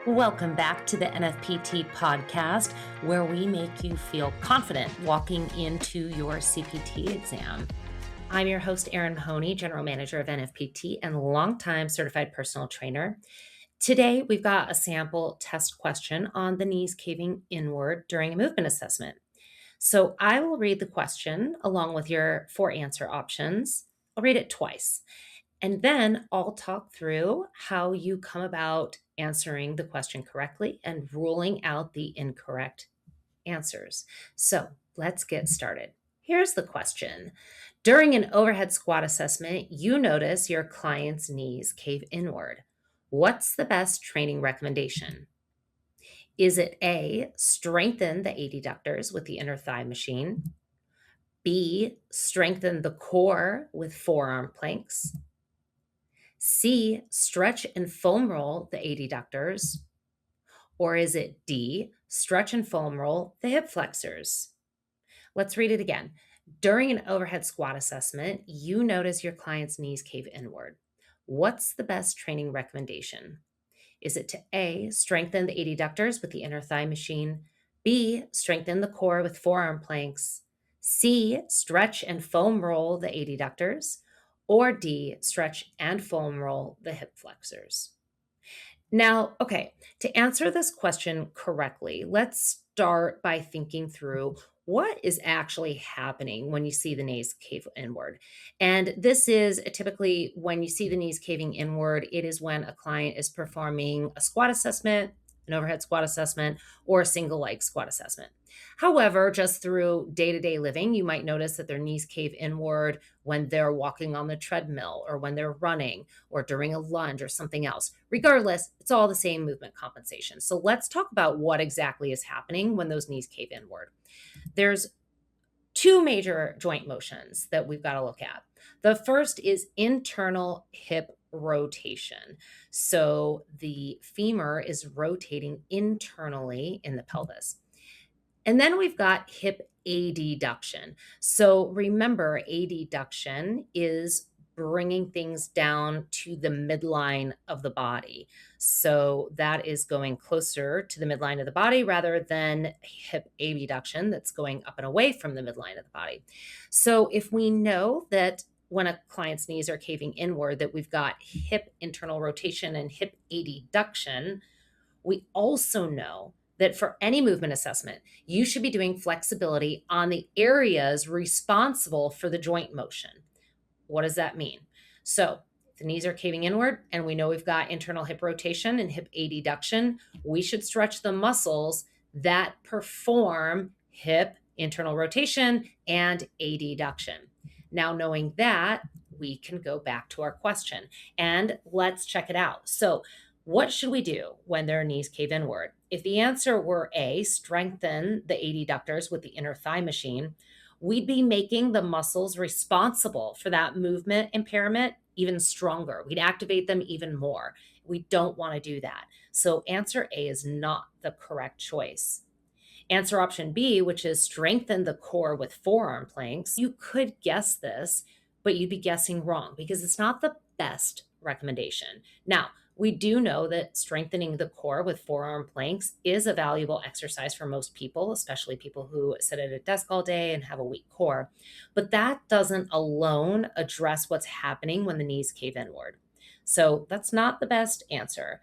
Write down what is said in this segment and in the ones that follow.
Welcome back to the NFPT podcast, where we make you feel confident walking into your CPT exam. I'm your host, Erin Mahoney, General Manager of NFPT and longtime certified personal trainer. Today, we've got a sample test question on the knees caving inward during a movement assessment. So I will read the question along with your four answer options. I'll read it twice. And then I'll talk through how you come about answering the question correctly and ruling out the incorrect answers. So let's get started. Here's the question. During an overhead squat assessment, you notice your client's knees cave inward. What's the best training recommendation? Is it A, strengthen the adductors with the inner thigh machine? B, strengthen the core with forearm planks? C, stretch and foam roll the adductors? Or is it D, stretch and foam roll the hip flexors? Let's read it again. During an overhead squat assessment, you notice your client's knees cave inward. What's the best training recommendation? Is it to A, strengthen the adductors with the inner thigh machine? B, strengthen the core with forearm planks? C, stretch and foam roll the adductors? Or D, stretch and foam roll the hip flexors? Now, okay, to answer this question correctly, let's start by thinking through what is actually happening when you see the knees cave inward. And this is typically when you see the knees caving inward, it is when a client is performing a squat assessment, an overhead squat assessment, or a single leg squat assessment. However, just through day to day living, you might notice that their knees cave inward when they're walking on the treadmill or when they're running or during a lunge or something else. Regardless, it's all the same movement compensation. So let's talk about what exactly is happening when those knees cave inward. There's two major joint motions that we've got to look at. The first is internal hip rotation. So the femur is rotating internally in the pelvis. And then we've got hip adduction. So remember, adduction is bringing things down to the midline of the body. So that is going closer to the midline of the body rather than hip abduction that's going up and away from the midline of the body. So if we know that when a client's knees are caving inward, that we've got hip internal rotation and hip adduction, we also know that for any movement assessment, you should be doing flexibility on the areas responsible for the joint motion. What does that mean? So, if the knees are caving inward and we know we've got internal hip rotation and hip adduction, we should stretch the muscles that perform hip internal rotation and adduction. Now, knowing that, we can go back to our question and let's check it out. So, what should we do when their knees cave inward? If the answer were A, strengthen the adductors with the inner thigh machine, we'd be making the muscles responsible for that movement impairment even stronger. We'd activate them even more. We don't want to do that. So, answer A is not the correct choice. Answer option B, which is strengthen the core with forearm planks, you could guess this, but you'd be guessing wrong because it's not the best recommendation. Now, we do know that strengthening the core with forearm planks is a valuable exercise for most people, especially people who sit at a desk all day and have a weak core. But that doesn't alone address what's happening when the knees cave inward. So that's not the best answer.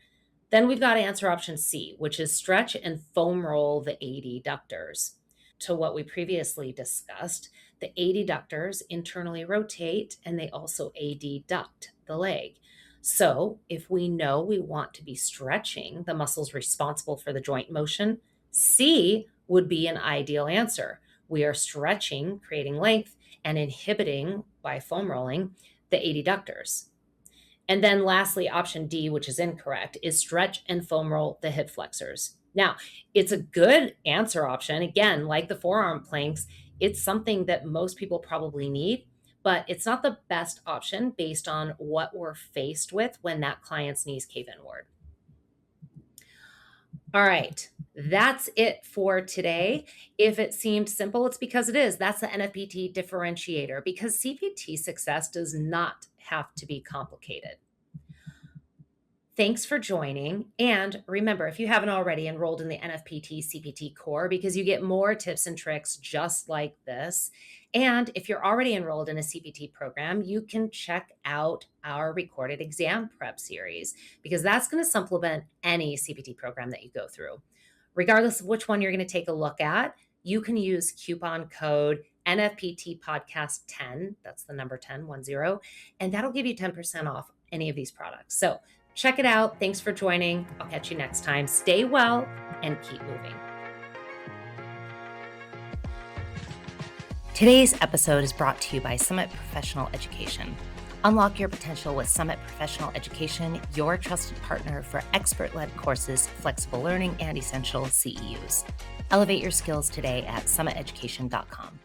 Then we've got answer option C, which is stretch and foam roll the adductors. To what we previously discussed, the adductors internally rotate and they also adduct the leg. So if we know we want to be stretching the muscles responsible for the joint motion, C would be an ideal answer. We are stretching, creating length, and inhibiting by foam rolling the adductors. And then lastly, option D, which is incorrect, is stretch and foam roll the hip flexors. Now, it's a good answer option. Again, like the forearm planks, it's something that most people probably need, but it's not the best option based on what we're faced with when that client's knees cave inward. All right, that's it for today. If it seemed simple, it's because it is. That's the NFPT differentiator because CPT success does not have to be complicated. Thanks for joining. And remember, if you haven't already, enrolled in the NFPT CPT core because you get more tips and tricks just like this. And if you're already enrolled in a CPT program, you can check out our recorded exam prep series because that's going to supplement any CPT program that you go through. Regardless of which one you're going to take a look at, you can use coupon code NFPT podcast 10. That's the number 10, and that'll give you 10% off any of these products. So check it out. Thanks for joining. I'll catch you next time. Stay well and keep moving. Today's episode is brought to you by Summit Professional Education. Unlock your potential with Summit Professional Education, your trusted partner for expert-led courses, flexible learning, and essential CEUs. Elevate your skills today at summiteducation.com.